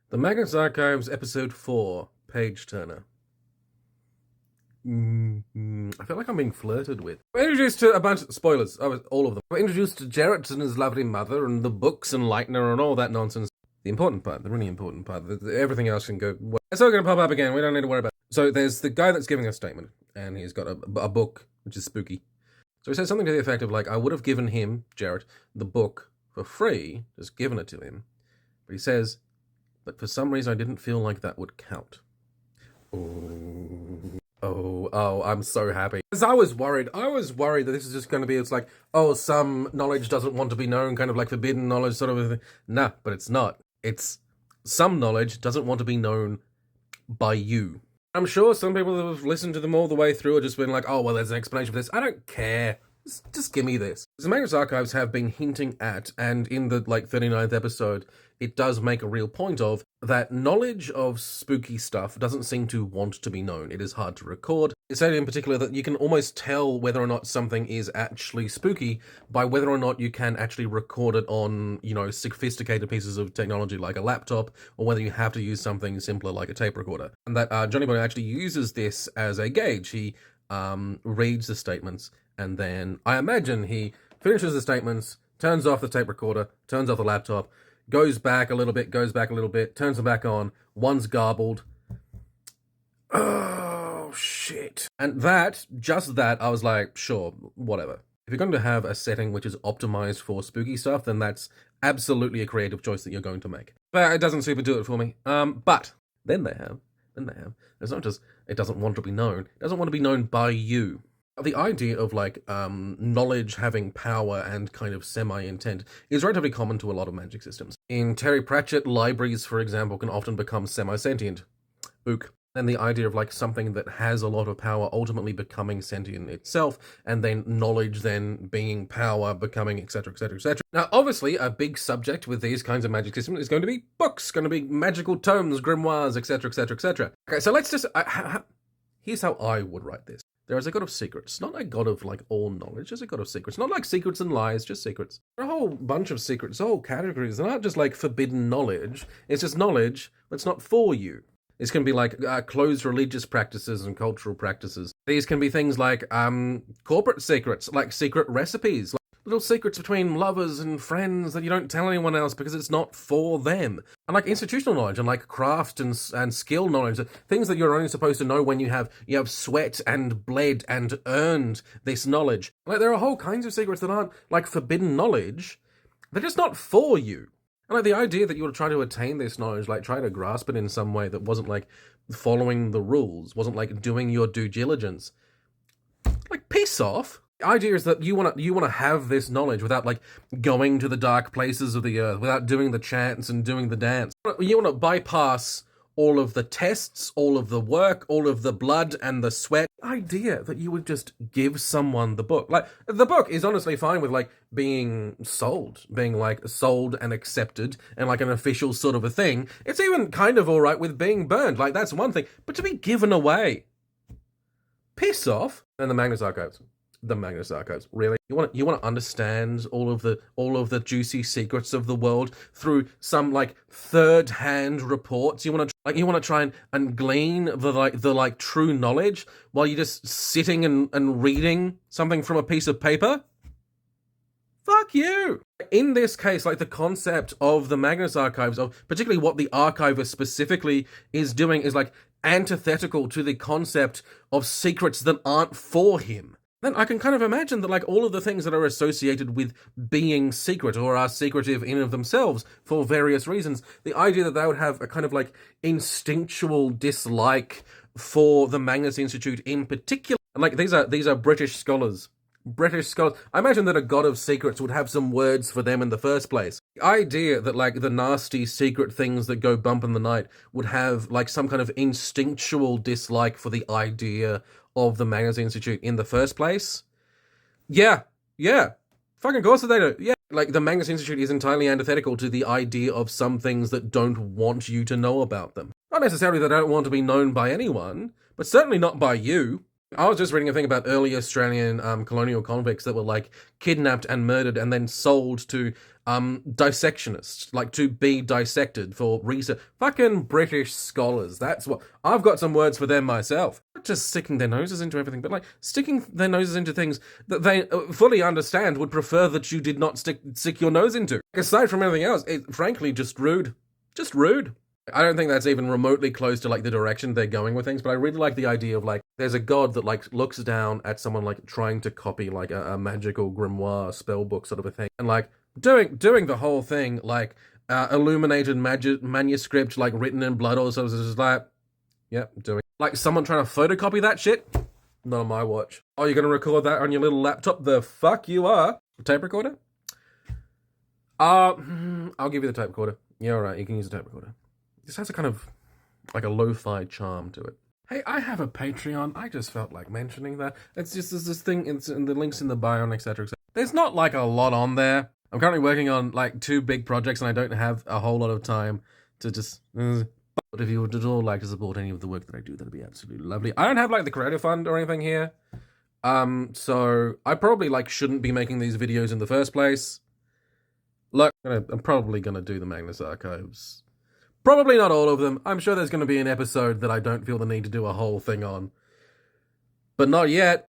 The Magnus Archives, Episode 4, Page Turner. I feel like I'm being flirted with. We're introduced to a bunch of spoilers, all of them. We're introduced to Jarrett and his lovely mother, and the books and Leitner and all that nonsense. The important part, the really important part, everything else can go. It's all going to pop up again. We don't need to worry about it. So there's the guy that's giving a statement, and he's got a book, which is spooky. So he says something to the effect of, like, I would have given him, Jarrett, the book for free, just given it to him. But he says, but for some reason I didn't feel like that would count. Oh, I'm so happy. Because I was worried that this is just going to be, it's like, oh, some knowledge doesn't want to be known, kind of like forbidden knowledge sort of a thing. Nah, but it's not. It's some knowledge doesn't want to be known by you. I'm sure some people that have listened to them all the way through are just been like, oh, well, there's an explanation for this. I don't care. Just give me this. The Magnus Archives have been hinting at, and in the 39th episode, it does make a real point of, that knowledge of spooky stuff doesn't seem to want to be known. It is hard to record. It's said in particular that you can almost tell whether or not something is actually spooky by whether or not you can actually record it on, sophisticated pieces of technology like a laptop, or whether you have to use something simpler like a tape recorder. And that Johnny Boy actually uses this as a gauge. He reads the statements, and then I imagine he finishes the statements, turns off the tape recorder, turns off the laptop, goes back a little bit, turns them back on, one's garbled. Oh, shit. And just that, I was like, sure, whatever. If you're going to have a setting which is optimized for spooky stuff, then that's absolutely a creative choice that you're going to make. But it doesn't super do it for me. But then they have. It's not just, it doesn't want to be known. It doesn't want to be known by you. The idea of knowledge having power and kind of semi-intent is relatively common to a lot of magic systems. In Terry Pratchett, libraries, for example, can often become semi-sentient. Ook. And the idea of something that has a lot of power ultimately becoming sentient itself, and then knowledge then being power, becoming etc, etc, etc. Now, obviously, a big subject with these kinds of magic systems is going to be books, going to be magical tomes, grimoires, etc, etc, etc. Okay, so let's just... here's how I would write this. There is a god of secrets, not a god of all knowledge, there's a god of secrets. Not like secrets and lies, just secrets. There are a whole bunch of secrets, whole categories. They're not just forbidden knowledge, it's just knowledge that's not for you. This can be closed religious practices and cultural practices. These can be things like corporate secrets, like secret recipes, little secrets between lovers and friends that you don't tell anyone else because it's not for them. And institutional knowledge and craft and skill knowledge, things that you're only supposed to know when you have sweat and bled and earned this knowledge. There are whole kinds of secrets that aren't forbidden knowledge. They're just not for you. And the idea that you would try to attain this knowledge, try to grasp it in some way that wasn't following the rules, wasn't doing your due diligence. Piss off. The idea is that you want to have this knowledge without going to the dark places of the earth, without doing the chants and doing the dance. You want to bypass all of the tests, all of the work, all of the blood and the sweat. The idea that you would just give someone the book. The book is honestly fine with being sold and accepted and an official sort of a thing. It's even kind of alright with being burned. That's one thing. But to be given away, piss off. And the Magnus Archives, really? You want to understand all of the juicy secrets of the world through some third-hand reports? You want to try and glean the true knowledge while you're just sitting and reading something from a piece of paper? Fuck you! In this case, the concept of the Magnus Archives, of particularly what the archivist specifically is doing, is antithetical to the concept of secrets that aren't for him. Then I can kind of imagine that all of the things that are associated with being secret or are secretive in and of themselves for various reasons, the idea that they would have a kind of instinctual dislike for the Magnus Institute in particular. And these are British scholars. I imagine that a god of secrets would have some words for them in the first place. The idea that the nasty secret things that go bump in the night would have some kind of instinctual dislike for the idea of the Magnus Institute in the first place. Yeah. Fucking course that they do. Yeah. The Magnus Institute is entirely antithetical to the idea of some things that don't want you to know about them. Not necessarily that they don't want to be known by anyone, but certainly not by you. I was just reading a thing about early Australian colonial convicts that were like kidnapped and murdered and then sold to dissectionists, like to be dissected for research. Fucking British scholars. That's what I've got some words for them myself. Not just sticking their noses into everything, but like sticking their noses into things that they fully understand would prefer that you did not stick your nose into. Aside from anything else, it's frankly just rude. Just rude. I don't think that's even remotely close to like the direction they're going with things, but I really like the idea of like there's a god that like looks down at someone like trying to copy like a magical grimoire spell book sort of a thing, and like doing the whole thing like illuminated manuscript like written in blood or something. It's just like, yep, doing like someone trying to photocopy that shit. Not on my watch. Oh, you're gonna record that on your little laptop? The fuck you are. Tape recorder? I'll give you the tape recorder. Yeah, alright, you can use the tape recorder. This has a kind of like a lo-fi charm to it. Hey, I have a Patreon. I just felt like mentioning that. It's just this thing, it's in the links in the bio, etc, etc. There's not like a lot on there. I'm currently working on like 2 big projects and I don't have a whole lot of time to just... But if you would at all like to support any of the work that I do, that'd be absolutely lovely. I don't have like the creator fund or anything here. So I probably like shouldn't be making these videos in the first place. Look, I'm probably gonna do the Magnus Archives. Probably not all of them. I'm sure there's going to be an episode that I don't feel the need to do a whole thing on. But not yet.